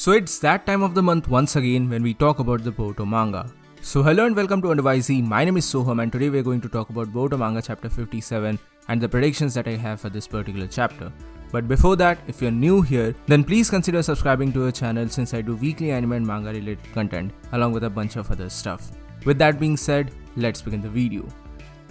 So it's that time of the month once again when we talk about the Boruto manga. So hello and welcome to Under YZ, my name is Soham and today we're going to talk about Boruto manga chapter 57 and the predictions that I have for this particular chapter. But before that, if you're new here, then please consider subscribing to our channel since I do weekly anime and manga related content along with a bunch of other stuff. With that being said, let's begin the video.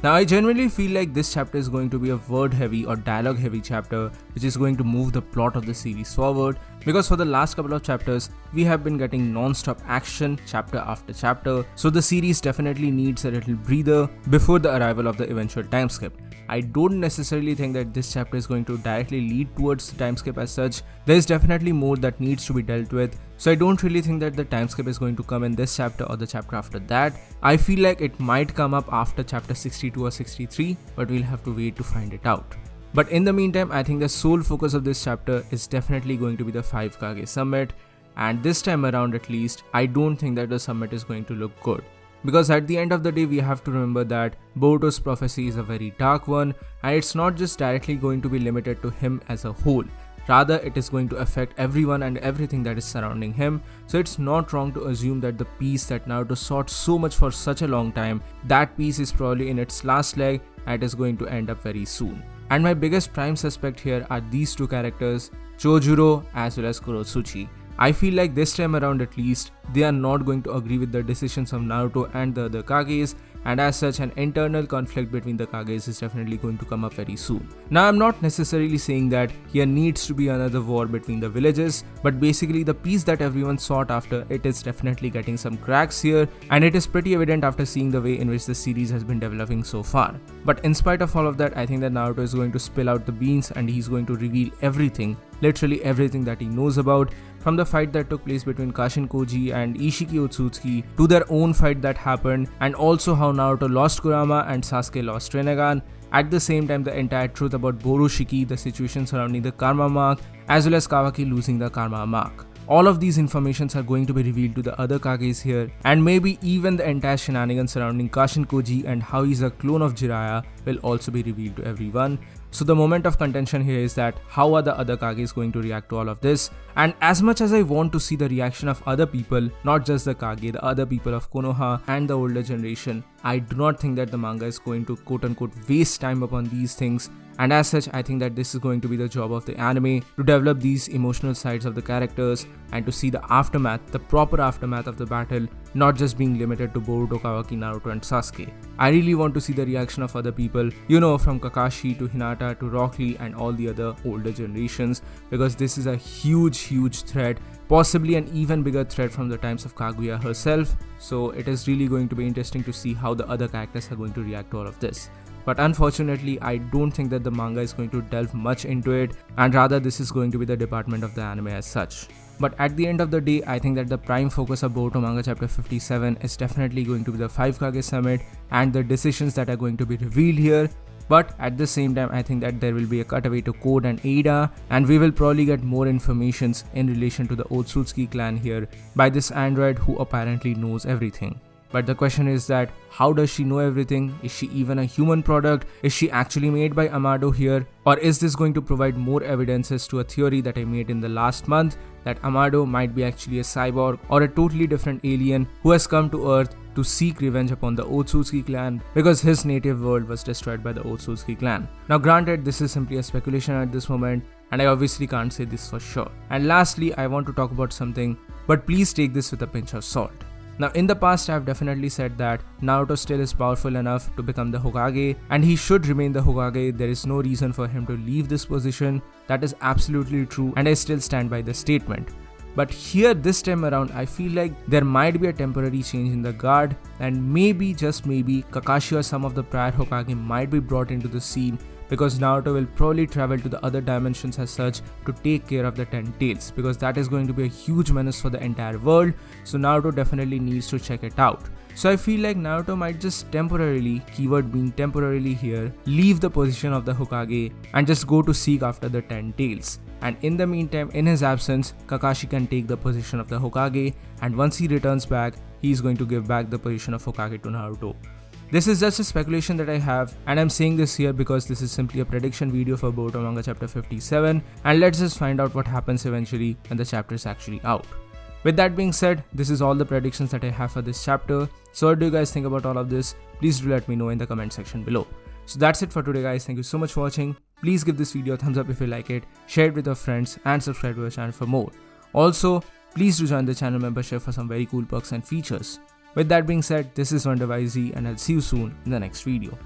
Now I genuinely feel like this chapter is going to be a word heavy or dialogue heavy chapter which is going to move the plot of the series forward, because for the last couple of chapters we have been getting non-stop action chapter after chapter, so the series definitely needs a little breather before the arrival of the eventual time skip. I don't necessarily think that this chapter is going to directly lead towards the time skip as such. There is definitely more that needs to be dealt with, so I don't really think that the time skip is going to come in this chapter or the chapter after that. I feel like it might come up after chapter 62 or 63, but we'll have to wait to find it out. But in the meantime, I think the sole focus of this chapter is definitely going to be the 5 Kage summit, and this time around at least, I don't think that the summit is going to look good. Because at the end of the day, we have to remember that Boruto's prophecy is a very dark one, and it's not just directly going to be limited to him as a whole. Rather, it is going to affect everyone and everything that is surrounding him, so it's not wrong to assume that the peace that Naruto sought so much for such a long time, that peace is probably in its last leg and it is going to end up very soon. And my biggest prime suspect here are these two characters, Chojuro as well as Kurotsuchi. I feel like this time around at least, they are not going to agree with the decisions of Naruto and the other Kages, and as such an internal conflict between the Kages is definitely going to come up very soon. Now I'm not necessarily saying that here needs to be another war between the villages, but basically the peace that everyone sought after, it is definitely getting some cracks here, and it is pretty evident after seeing the way in which the series has been developing so far. But in spite of all of that, I think that Naruto is going to spill out the beans and he's going to reveal everything, literally everything that he knows about, from the fight that took place between Kashin Koji and Ishiki Otsutsuki to their own fight that happened, and also how Naruto lost Kurama and Sasuke lost Rinnegan. At the same time, the entire truth about Borushiki, the situation surrounding the Karma mark, as well as Kawaki losing the Karma mark. All of these informations are going to be revealed to the other Kages here, and maybe even the entire shenanigans surrounding Kashin Koji and how he's a clone of Jiraiya will also be revealed to everyone. So the moment of contention here is that how are the other Kages going to react to all of this? And as much as I want to see the reaction of other people, not just the Kage, the other people of Konoha and the older generation, I do not think that the manga is going to quote-unquote waste time upon these things. And as such, I think that this is going to be the job of the anime to develop these emotional sides of the characters and to see the aftermath, the proper aftermath of the battle, not just being limited to Boruto, Kawaki, Naruto and Sasuke. I really want to see the reaction of other people, you know, from Kakashi to Hinata to Rock Lee and all the other older generations, because this is a huge threat, possibly an even bigger threat from the times of Kaguya herself. So it is really going to be interesting to see how the other characters are going to react to all of this. But unfortunately, I don't think that the manga is going to delve much into it, and rather this is going to be the department of the anime as such. But at the end of the day, I think that the prime focus of Boruto manga chapter 57 is definitely going to be the 5 Kage summit and the decisions that are going to be revealed here. But at the same time, I think that there will be a cutaway to Code and Ada, and we will probably get more informations in relation to the Otsutsuki clan here by this android who apparently knows everything. But the question is that, how does she know everything? Is she even a human product? Is she actually made by Amado here? Or is this going to provide more evidences to a theory that I made in the last month, that Amado might be actually a cyborg or a totally different alien who has come to Earth to seek revenge upon the Otsutsuki clan because his native world was destroyed by the Otsutsuki clan. Now granted, this is simply a speculation at this moment, and I obviously can't say this for sure. And lastly, I want to talk about something, but please take this with a pinch of salt. Now in the past, I have definitely said that Naruto still is powerful enough to become the Hokage, and he should remain the Hokage. There is no reason for him to leave this position. That is absolutely true, and I still stand by the statement. But here this time around, I feel like there might be a temporary change in the guard, and maybe, just maybe, Kakashi or some of the prior Hokage might be brought into the scene, because Naruto will probably travel to the other dimensions as such to take care of the 10 tails, because that is going to be a huge menace for the entire world, so Naruto definitely needs to check it out. So I feel like Naruto might just temporarily, keyword being temporarily here, leave the position of the Hokage and just go to seek after the 10 tails. And in the meantime, in his absence, Kakashi can take the position of the Hokage, and once he returns back, he is going to give back the position of Hokage to Naruto. This is just a speculation that I have, and I'm saying this here because this is simply a prediction video for Boruto Manga chapter 57, and let's just find out what happens eventually when the chapter is actually out. With that being said, this is all the predictions that I have for this chapter. So what do you guys think about all of this? Please do let me know in the comment section below. So that's it for today guys, thank you so much for watching. Please give this video a thumbs up if you like it, share it with your friends and subscribe to our channel for more. Also, please do join the channel membership for some very cool perks and features. With that being said, this is WonderYZ and I'll see you soon in the next video.